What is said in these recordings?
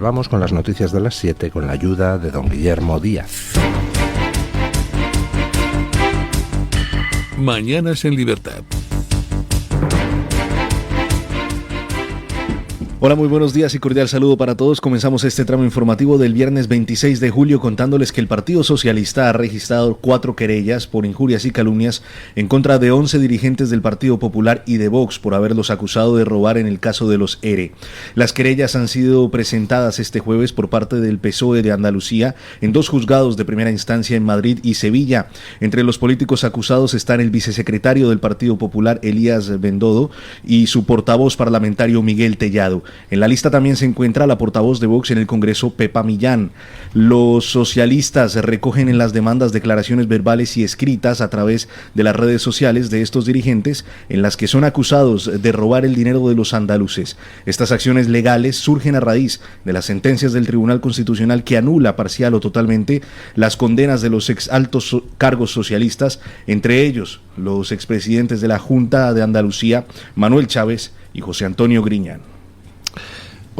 Vamos con las noticias de las 7 con la ayuda de don Guillermo Díaz. Mañanas en Libertad. Hola, muy buenos días y cordial saludo para todos. Comenzamos este tramo informativo del viernes 26 de julio contándoles que el Partido Socialista ha registrado 4 querellas por injurias y calumnias en contra de 11 dirigentes del Partido Popular y de Vox por haberlos acusado de robar en el caso de los ERE. Las querellas han sido presentadas este jueves por parte del PSOE de Andalucía en 2 juzgados de primera instancia en Madrid y Sevilla. Entre los políticos acusados están el vicesecretario del Partido Popular, Elías Bendodo, y su portavoz parlamentario, Miguel Tellado. En la lista también se encuentra la portavoz de Vox en el Congreso, Pepa Millán. Los socialistas recogen en las demandas declaraciones verbales y escritas a través de las redes sociales de estos dirigentes en las que son acusados de robar el dinero de los andaluces. Estas acciones legales surgen a raíz de las sentencias del Tribunal Constitucional que anula parcial o totalmente las condenas de los altos cargos socialistas, entre ellos los expresidentes de la Junta de Andalucía, Manuel Chávez y José Antonio Griñán.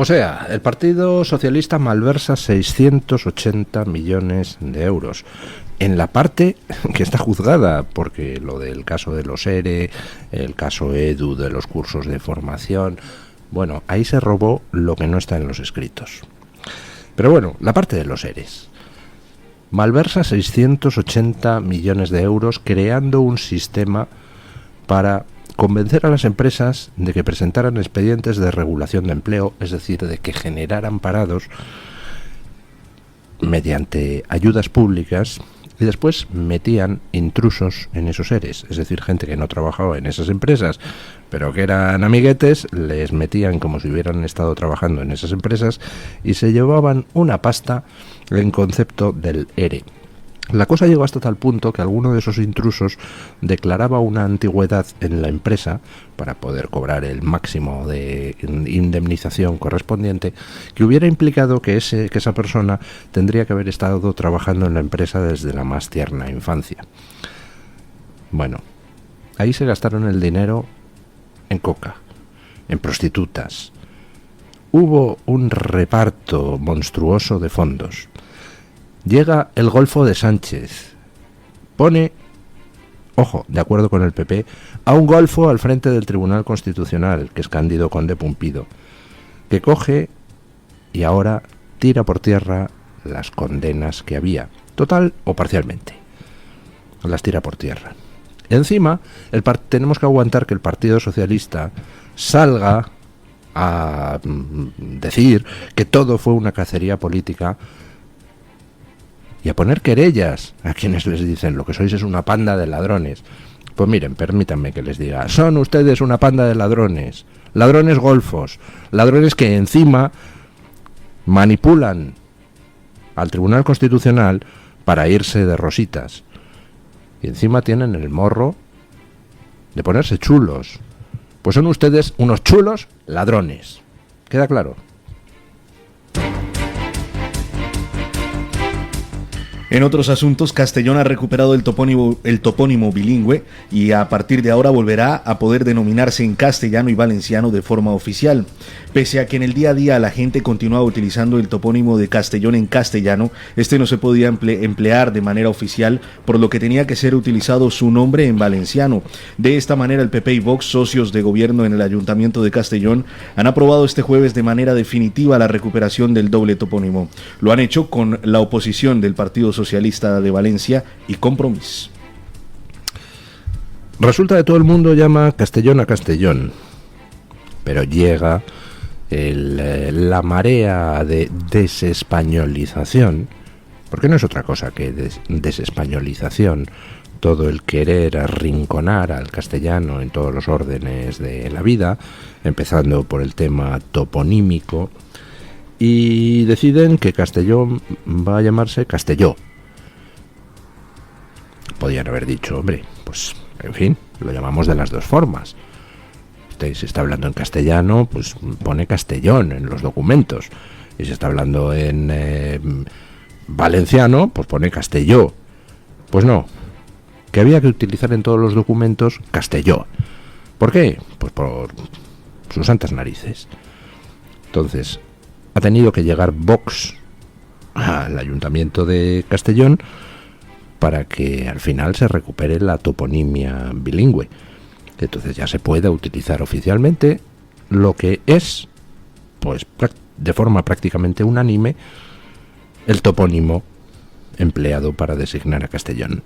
O sea, el Partido Socialista malversa 680 millones de euros en la parte que está juzgada, porque lo del caso de los ERE, el caso EDU de los cursos de formación, bueno, ahí se robó lo que no está en los escritos. Pero bueno, la parte de los EREs. Malversa 680 millones de euros creando un sistema para convencer a las empresas de que presentaran expedientes de regulación de empleo, es decir, de que generaran parados mediante ayudas públicas y después metían intrusos en esos EREs, es decir, gente que no trabajaba en esas empresas, pero que eran amiguetes, les metían como si hubieran estado trabajando en esas empresas y se llevaban una pasta en concepto del ERE. La cosa llegó hasta tal punto que alguno de esos intrusos declaraba una antigüedad en la empresa para poder cobrar el máximo de indemnización correspondiente, que hubiera implicado que esa persona tendría que haber estado trabajando en la empresa desde la más tierna infancia. Bueno, ahí se gastaron el dinero en coca, en prostitutas. Hubo un reparto monstruoso de fondos. Llega el Golfo de Sánchez, pone, ojo, de acuerdo con el PP, a un golfo al frente del Tribunal Constitucional, que es Cándido Conde Pumpido, que coge y ahora tira por tierra las condenas que había, total o parcialmente. Las tira por tierra. Encima, tenemos que aguantar que el Partido Socialista salga a decir que todo fue una cacería política y a poner querellas a quienes les dicen lo que sois es una panda de ladrones. Pues miren, permítanme que les diga, son ustedes una panda de ladrones, ladrones golfos, ladrones que encima manipulan al Tribunal Constitucional para irse de rositas. Y encima tienen el morro de ponerse chulos. Pues son ustedes unos chulos ladrones. ¿Queda claro? En otros asuntos, Castellón ha recuperado el topónimo bilingüe y a partir de ahora volverá a poder denominarse en castellano y valenciano de forma oficial. Pese a que en el día a día la gente continuaba utilizando el topónimo de Castellón en castellano, este no se podía emplear de manera oficial, por lo que tenía que ser utilizado su nombre en valenciano. De esta manera, el PP y Vox, socios de gobierno en el Ayuntamiento de Castellón, han aprobado este jueves de manera definitiva la recuperación del doble topónimo. Lo han hecho con la oposición del Partido Socialista de Valencia y Compromís. Resulta que todo el mundo llama Castellón a Castellón, pero llega la marea de desespañolización, porque no es otra cosa que desespañolización, todo el querer arrinconar al castellano en todos los órdenes de la vida, empezando por el tema toponímico, y deciden que Castellón va a llamarse Castelló. Podían haber dicho, hombre, pues en fin, lo llamamos de las dos formas. Si se está hablando en castellano, pues pone Castellón en los documentos. Y si se está hablando en valenciano, pues pone Castelló. Pues no, que había que utilizar en todos los documentos Castelló. ¿Por qué? Pues por sus santas narices. Entonces, ha tenido que llegar Vox al Ayuntamiento de Castellón para que al final se recupere la toponimia bilingüe. Entonces ya se pueda utilizar oficialmente lo que es, pues de forma prácticamente unánime, el topónimo empleado para designar a Castellón.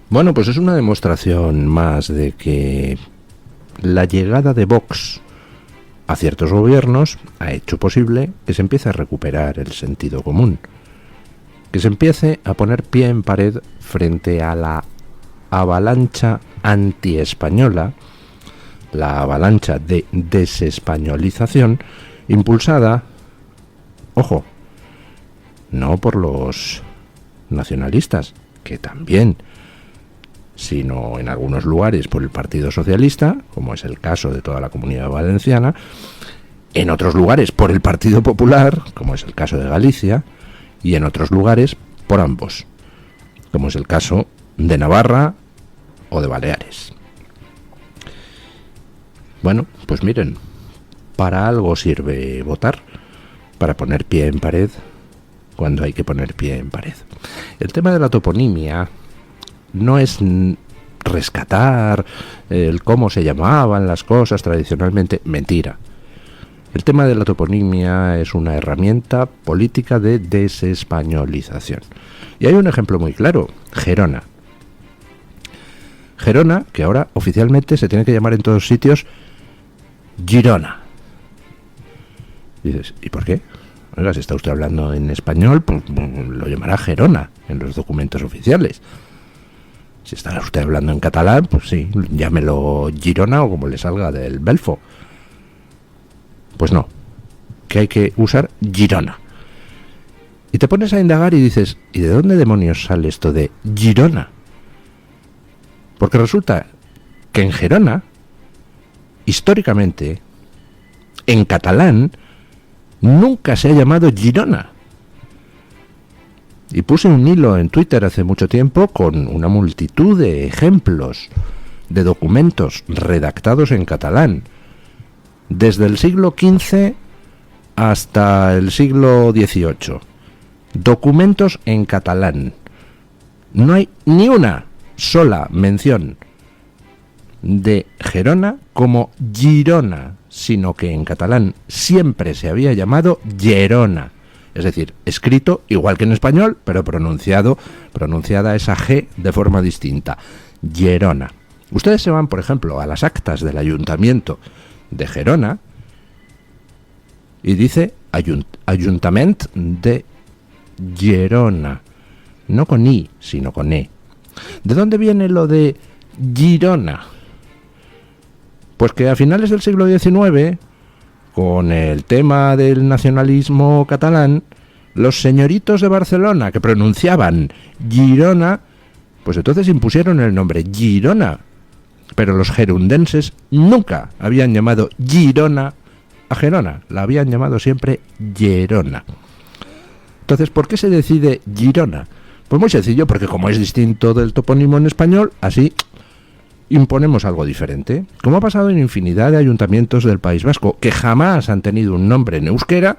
Bueno, pues es una demostración más de que la llegada de Vox a ciertos gobiernos ha hecho posible que se empiece a recuperar el sentido común, que se empiece a poner pie en pared frente a la avalancha antiespañola, la avalancha de desespañolización impulsada, ojo, no por los nacionalistas, que también, sino en algunos lugares por el Partido Socialista, como es el caso de toda la Comunidad Valenciana, en otros lugares por el Partido Popular, como es el caso de Galicia, y en otros lugares por ambos, como es el caso de Navarra o de Baleares. Bueno, pues miren, para algo sirve votar, para poner pie en pared cuando hay que poner pie en pared. El tema de la toponimia no es rescatar el cómo se llamaban las cosas tradicionalmente, mentira. El tema de la toponimia es una herramienta política de desespañolización. Y hay un ejemplo muy claro, Gerona. Gerona, que ahora oficialmente se tiene que llamar en todos sitios Girona. Dices, ¿y por qué? Oiga, si está usted hablando en español, pues lo llamará Gerona en los documentos oficiales. Si está usted hablando en catalán, pues sí, llámelo Girona o como le salga del Belfo. Pues no, que hay que usar Girona. Y te pones a indagar y dices, ¿y de dónde demonios sale esto de Girona? Porque resulta que en Gerona, históricamente, en catalán, nunca se ha llamado Girona. Y puse un hilo en Twitter hace mucho tiempo con una multitud de ejemplos de documentos redactados en catalán, desde el siglo XV hasta el siglo XVIII. Documentos en catalán. No hay ni una sola mención de Gerona como Girona, sino que en catalán siempre se había llamado Gerona. Es decir, escrito igual que en español, pero pronunciada esa G de forma distinta. Gerona. Ustedes se van, por ejemplo, a las actas del Ayuntamiento de Gerona y dice Ayuntament de Gerona. No con I, sino con E. ¿De dónde viene lo de Girona? Pues que a finales del siglo XIX, con el tema del nacionalismo catalán, los señoritos de Barcelona que pronunciaban Girona, pues entonces impusieron el nombre Girona, pero los gerundenses nunca habían llamado Girona a Gerona, la habían llamado siempre Gerona. Entonces, ¿por qué se decide Girona? Pues muy sencillo, porque como es distinto del topónimo en español, así imponemos algo diferente, como ha pasado en infinidad de ayuntamientos del País Vasco, que jamás han tenido un nombre en euskera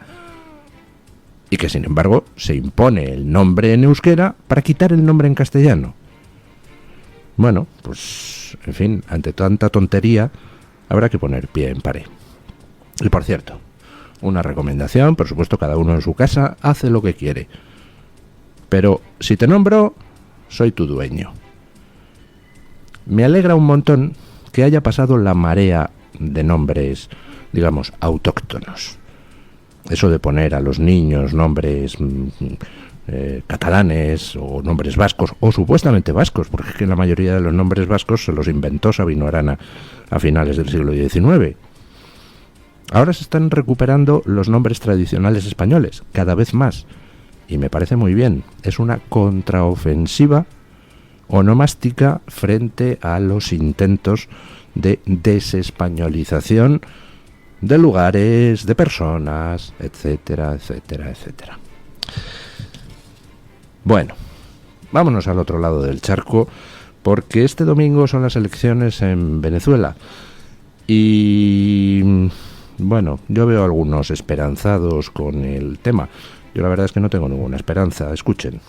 y que sin embargo se impone el nombre en euskera para quitar el nombre en castellano. Bueno, pues en fin, ante tanta tontería habrá que poner pie en pared. Y por cierto, una recomendación, por supuesto cada uno en su casa hace lo que quiere, pero si te nombro, soy tu dueño. Me alegra un montón que haya pasado la marea de nombres, digamos, autóctonos. Eso de poner a los niños nombres catalanes o nombres vascos, o supuestamente vascos, porque es que la mayoría de los nombres vascos se los inventó Sabino Arana a finales del siglo XIX. Ahora se están recuperando los nombres tradicionales españoles, cada vez más, y me parece muy bien. Es una contraofensiva onomástica frente a los intentos de desespañolización de lugares, de personas, etcétera, etcétera, etcétera. Bueno, vámonos al otro lado del charco, porque este domingo son las elecciones en Venezuela y bueno, yo veo algunos esperanzados con el tema. Yo la verdad es que no tengo ninguna esperanza. Escuchen.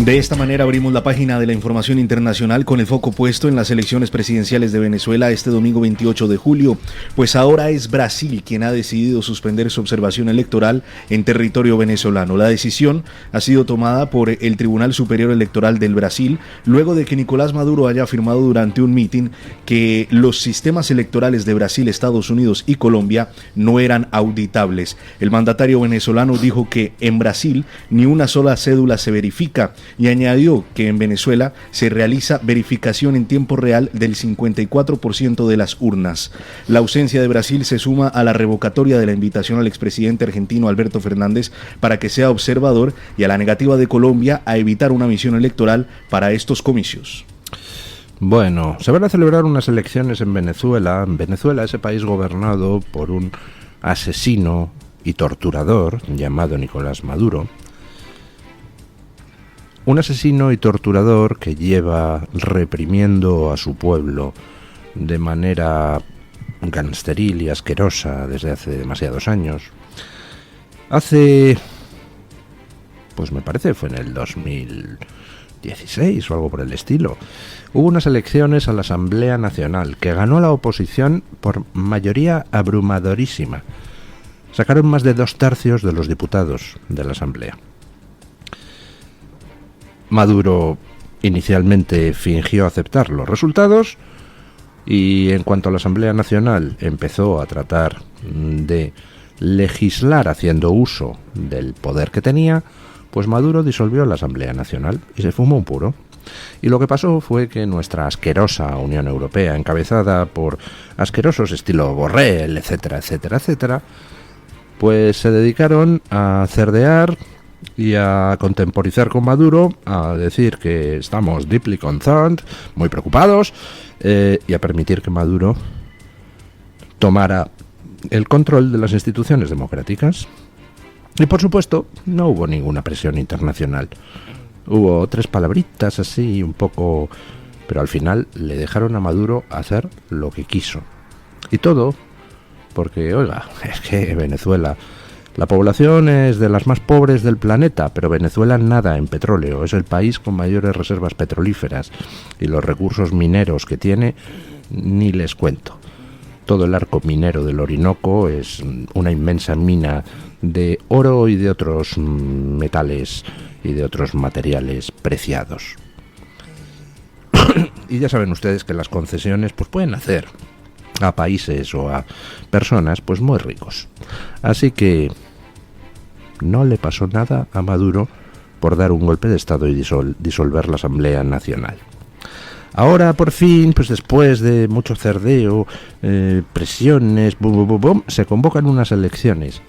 De esta manera abrimos la página de la información internacional con el foco puesto en las elecciones presidenciales de Venezuela este domingo 28 de julio, pues ahora es Brasil quien ha decidido suspender su observación electoral en territorio venezolano. La decisión ha sido tomada por el Tribunal Superior Electoral del Brasil, luego de que Nicolás Maduro haya afirmado durante un mitin que los sistemas electorales de Brasil, Estados Unidos y Colombia no eran auditables. El mandatario venezolano dijo que en Brasil ni una sola cédula se verifica, y añadió que en Venezuela se realiza verificación en tiempo real del 54% de las urnas. La ausencia de Brasil se suma a la revocatoria de la invitación al expresidente argentino Alberto Fernández para que sea observador y a la negativa de Colombia a evitar una misión electoral para estos comicios. Bueno, se van a celebrar unas elecciones en Venezuela. Venezuela, ese país gobernado por un asesino y torturador llamado Nicolás Maduro. Un asesino y torturador que lleva reprimiendo a su pueblo de manera gangsteril y asquerosa desde hace demasiados años. Pues me parece fue en el 2016 o algo por el estilo, hubo unas elecciones a la Asamblea Nacional que ganó la oposición por mayoría abrumadorísima. Sacaron más de 2/3 de los diputados de la Asamblea. Maduro inicialmente fingió aceptar los resultados y en cuanto a la Asamblea Nacional empezó a tratar de legislar haciendo uso del poder que tenía, pues Maduro disolvió la Asamblea Nacional y se fumó un puro. Y lo que pasó fue que nuestra asquerosa Unión Europea, encabezada por asquerosos estilo Borrell, etcétera, etcétera, etcétera, pues se dedicaron a cerdear y a contemporizar con Maduro, a decir que estamos deeply concerned, muy preocupados, y a permitir que Maduro tomara el control de las instituciones democráticas. Y por supuesto, no hubo ninguna presión internacional. Hubo 3 palabritas así, un poco, pero al final le dejaron a Maduro hacer lo que quiso. Y todo porque, oiga, es que Venezuela, la población es de las más pobres del planeta, pero Venezuela nada en petróleo, es el país con mayores reservas petrolíferas y los recursos mineros que tiene, ni les cuento. Todo el arco minero del Orinoco es una inmensa mina de oro y de otros metales y de otros materiales preciados. Y ya saben ustedes que las concesiones pues pueden hacer a países o a personas pues muy ricos. Así que no le pasó nada a Maduro por dar un golpe de Estado y disolver la Asamblea Nacional. Ahora, por fin, pues después de mucho cerdeo, presiones, se convocan unas elecciones.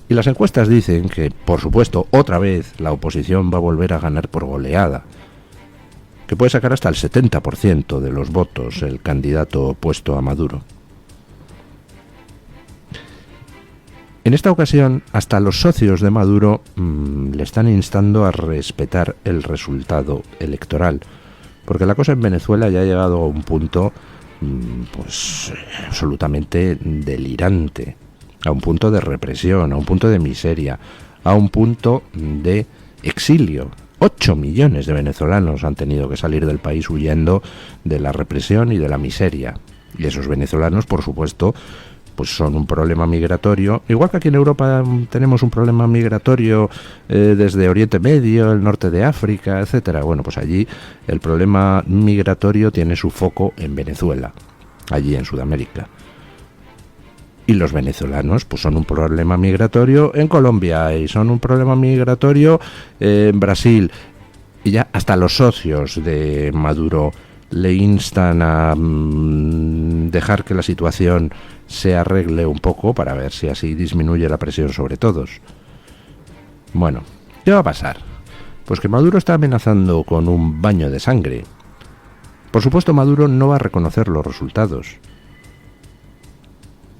Y las encuestas dicen que, por supuesto, otra vez la oposición va a volver a ganar por goleada. Que puede sacar hasta el 70% de los votos el candidato opuesto a Maduro. En esta ocasión, hasta los socios de Maduro le están instando a respetar el resultado electoral, porque la cosa en Venezuela ya ha llegado a un punto pues absolutamente delirante, a un punto de represión, a un punto de miseria, a un punto de exilio. 8 millones de venezolanos han tenido que salir del país huyendo de la represión y de la miseria. Y esos venezolanos, por supuesto, pues son un problema migratorio, igual que aquí en Europa tenemos un problema migratorio desde Oriente Medio, el norte de África, etcétera. Bueno, pues allí el problema migratorio tiene su foco en Venezuela, allí en Sudamérica. Y los venezolanos pues son un problema migratorio en Colombia y son un problema migratorio en Brasil. Y ya hasta los socios de Maduro le instan a dejar que la situación se arregle un poco para ver si así disminuye la presión sobre todos. Bueno, ¿qué va a pasar? Pues que Maduro está amenazando con un baño de sangre. Por supuesto, Maduro no va a reconocer los resultados.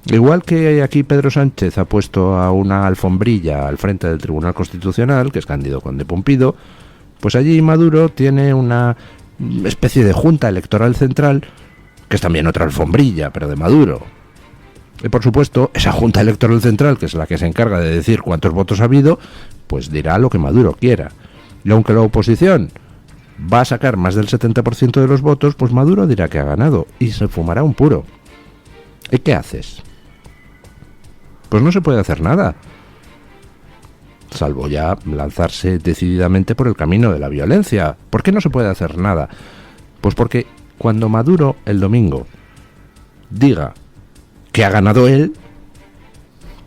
Igual que aquí Pedro Sánchez ha puesto a una alfombrilla al frente del Tribunal Constitucional, que es Cándido Conde Pumpido, pues allí Maduro tiene una especie de junta electoral central que es también otra alfombrilla, pero de Maduro. Y por supuesto, esa Junta Electoral Central, que es la que se encarga de decir cuántos votos ha habido, pues dirá lo que Maduro quiera. Y aunque la oposición va a sacar más del 70% de los votos, pues Maduro dirá que ha ganado y se fumará un puro. ¿Y qué haces? Pues no se puede hacer nada, salvo ya lanzarse decididamente por el camino de la violencia. ¿Por qué no se puede hacer nada? Pues porque cuando Maduro el domingo diga que ha ganado él,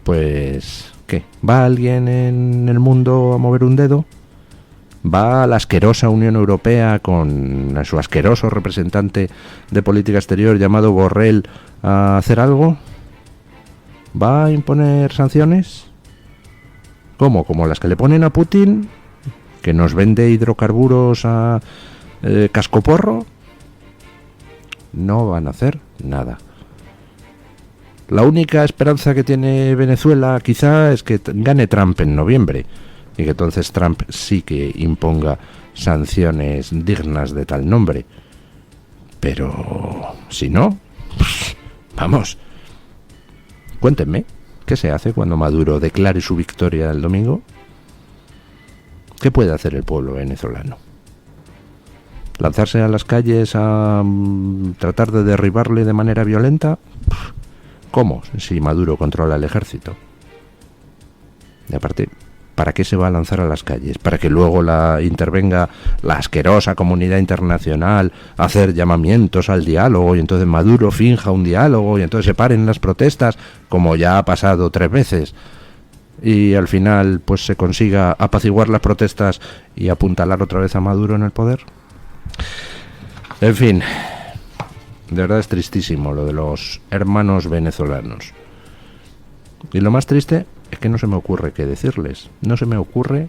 pues ¿qué? ¿Va alguien en el mundo a mover un dedo? ¿Va la asquerosa Unión Europea con su asqueroso representante de política exterior llamado Borrell a hacer algo? ¿Va a imponer sanciones? ¿Cómo? ¿Como las que le ponen a Putin, que nos vende hidrocarburos a cascoporro? No van a hacer nada. La única esperanza que tiene Venezuela quizá es que gane Trump en noviembre y que entonces Trump sí que imponga sanciones dignas de tal nombre. Pero si no, vamos, cuéntenme, ¿qué se hace cuando Maduro declare su victoria el domingo? ¿Qué puede hacer el pueblo venezolano? ¿Lanzarse a las calles a tratar de derribarle de manera violenta? ¿Cómo? Si Maduro controla el ejército. Y aparte, ¿para qué se va a lanzar a las calles? ¿Para que luego intervenga la asquerosa comunidad internacional a hacer llamamientos al diálogo y entonces Maduro finja un diálogo y entonces se paren las protestas, como ya ha pasado 3 veces, y al final pues se consiga apaciguar las protestas y apuntalar otra vez a Maduro en el poder? En fin, de verdad es tristísimo lo de los hermanos venezolanos. Y lo más triste es que no se me ocurre qué decirles. No se me ocurre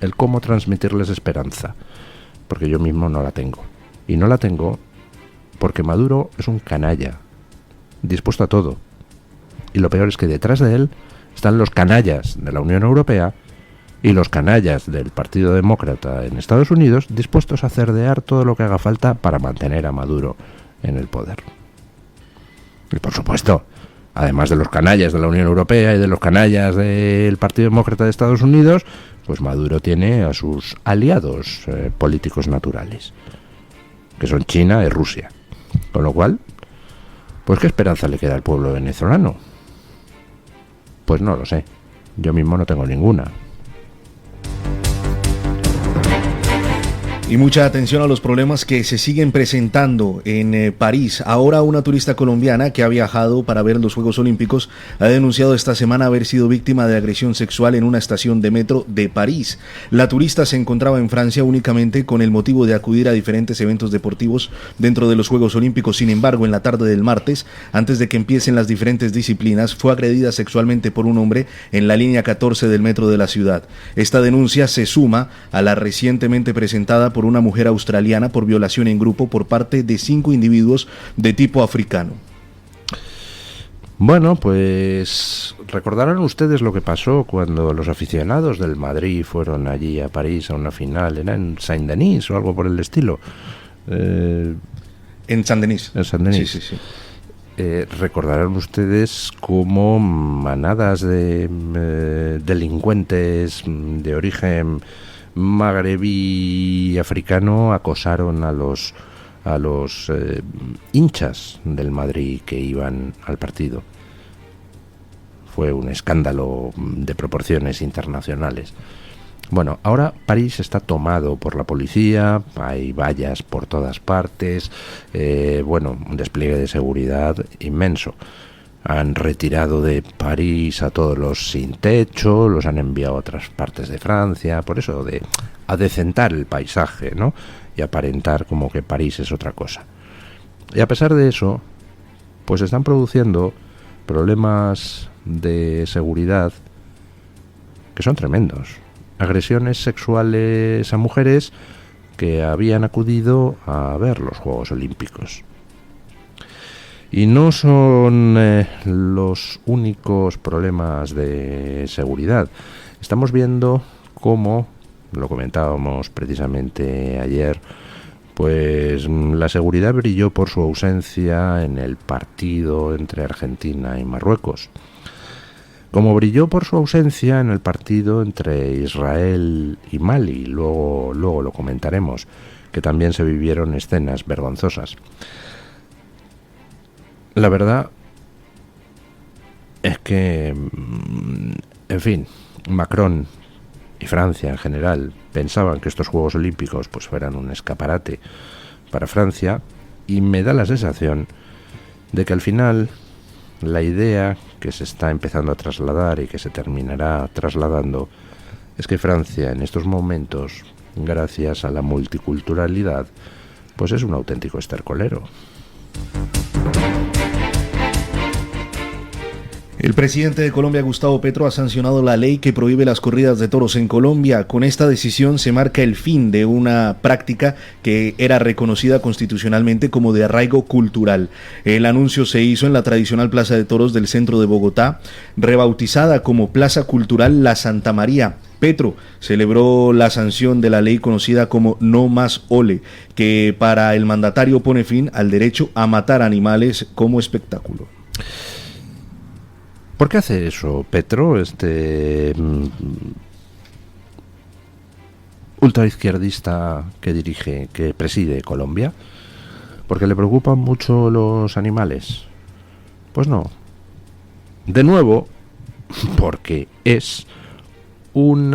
el cómo transmitirles esperanza, porque yo mismo no la tengo. Y no la tengo porque Maduro es un canalla, dispuesto a todo. Y lo peor es que detrás de él están los canallas de la Unión Europea y los canallas del Partido Demócrata en Estados Unidos, dispuestos a cerdear todo lo que haga falta para mantener a Maduro en el poder. Y por supuesto, además de los canallas de la Unión Europea y de los canallas del Partido Demócrata de Estados Unidos, pues Maduro tiene a sus aliados políticos naturales, que son China y Rusia. Con lo cual, pues ¿qué esperanza le queda al pueblo venezolano? Pues no lo sé. Yo mismo no tengo ninguna. Y mucha atención a los problemas que se siguen presentando en París. Ahora una turista colombiana que ha viajado para ver los Juegos Olímpicos ha denunciado esta semana haber sido víctima de agresión sexual en una estación de metro de París. La turista se encontraba en Francia únicamente con el motivo de acudir a diferentes eventos deportivos dentro de los Juegos Olímpicos. Sin embargo, en la tarde del martes, antes de que empiecen las diferentes disciplinas, fue agredida sexualmente por un hombre en la línea 14 del metro de la ciudad. Esta denuncia se suma a la recientemente presentada por una mujer australiana por violación en grupo por parte de 5 individuos de tipo africano. Bueno, pues recordarán ustedes lo que pasó cuando los aficionados del Madrid fueron allí a París a una final. ¿Era en Saint-Denis o algo por el estilo? En Saint-Denis. En Saint-Denis. Sí, sí, sí. Recordarán ustedes cómo manadas de delincuentes de origen magrebí y africano acosaron a los hinchas del Madrid que iban al partido. Fue un escándalo de proporciones internacionales. Bueno, ahora París está tomado por la policía, hay vallas por todas partes, un despliegue de seguridad inmenso. Han retirado de París a todos los sin techo, los han enviado a otras partes de Francia, por eso de adecentar el paisaje, ¿no? Y aparentar como que París es otra cosa. Y a pesar de eso, pues están produciendo problemas de seguridad que son tremendos. Agresiones sexuales a mujeres que habían acudido a ver los Juegos Olímpicos. Y no son los únicos problemas de seguridad. Estamos viendo cómo, lo comentábamos precisamente ayer, Pues la seguridad brilló por su ausencia en el partido entre Argentina y Marruecos, como brilló por su ausencia en el partido entre Israel y Mali. Luego lo comentaremos, que también se vivieron escenas vergonzosas. La verdad es que, en fin, Macron y Francia en general pensaban que estos Juegos Olímpicos pues fueran un escaparate para Francia, y me da la sensación de que al final la idea que se está empezando a trasladar y que se terminará trasladando es que Francia en estos momentos, gracias a la multiculturalidad, pues es un auténtico estercolero. El presidente de Colombia, Gustavo Petro, ha sancionado la ley que prohíbe las corridas de toros en Colombia. Con esta decisión se marca el fin de una práctica que era reconocida constitucionalmente como de arraigo cultural. El anuncio se hizo en la tradicional Plaza de Toros del centro de Bogotá, rebautizada como Plaza Cultural La Santa María. Petro celebró la sanción de la ley conocida como No Más Ole, que para el mandatario pone fin al derecho a matar animales como espectáculo. ¿Por qué hace eso Petro, ultraizquierdista que preside Colombia? ¿Porque le preocupan mucho los animales? Pues no. De nuevo, porque es un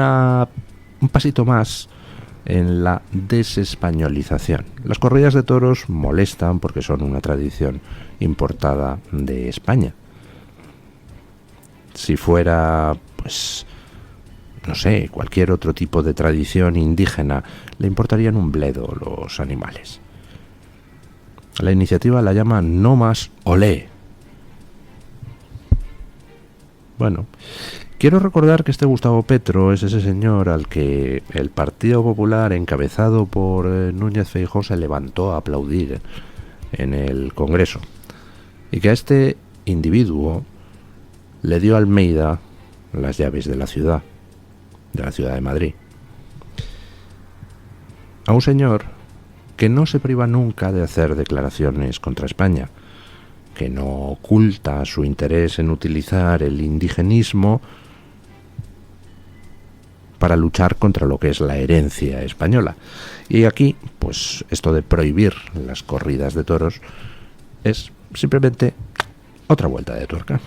pasito más en la desespañolización. Las corridas de toros molestan porque son una tradición importada de España. Si fuera, pues, no sé, cualquier otro tipo de tradición indígena, le importarían un bledo los animales. La iniciativa la llama No Más Olé. Bueno, quiero recordar que este Gustavo Petro es ese señor al que el Partido Popular, encabezado por Núñez Feijóo, se levantó a aplaudir en el Congreso, y que a este individuo le dio a Almeida las llaves de la ciudad de Madrid. A un señor que no se priva nunca de hacer declaraciones contra España, que no oculta su interés en utilizar el indigenismo para luchar contra lo que es la herencia española. Y aquí, pues esto de prohibir las corridas de toros es simplemente otra vuelta de tuerca.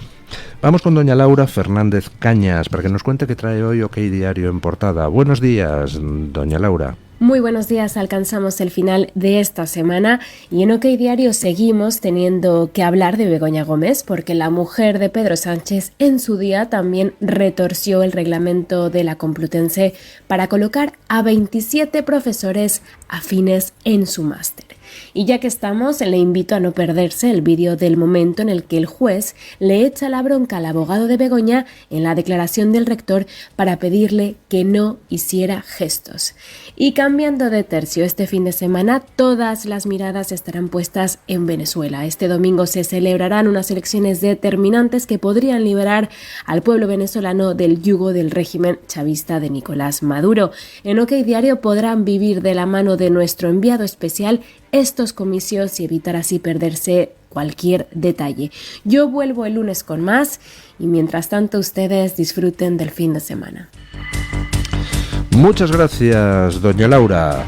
Vamos con doña Laura Fernández Cañas para que nos cuente qué trae hoy OK Diario en portada. Buenos días, doña Laura. Muy buenos días, alcanzamos el final de esta semana y en OK Diario seguimos teniendo que hablar de Begoña Gómez porque la mujer de Pedro Sánchez en su día también retorció el reglamento de la Complutense para colocar a 27 profesores afines en su máster. Y ya que estamos, le invito a no perderse el vídeo del momento en el que el juez le echa la bronca al abogado de Begoña en la declaración del rector para pedirle que no hiciera gestos. Y cambiando de tercio, este fin de semana todas las miradas estarán puestas en Venezuela. Este domingo se celebrarán unas elecciones determinantes que podrían liberar al pueblo venezolano del yugo del régimen chavista de Nicolás Maduro. En OK Diario podrán vivir de la mano de nuestro enviado especial estos comicios y evitar así perderse cualquier detalle. Yo vuelvo el lunes con más y mientras tanto ustedes disfruten del fin de semana. Muchas gracias, doña Laura.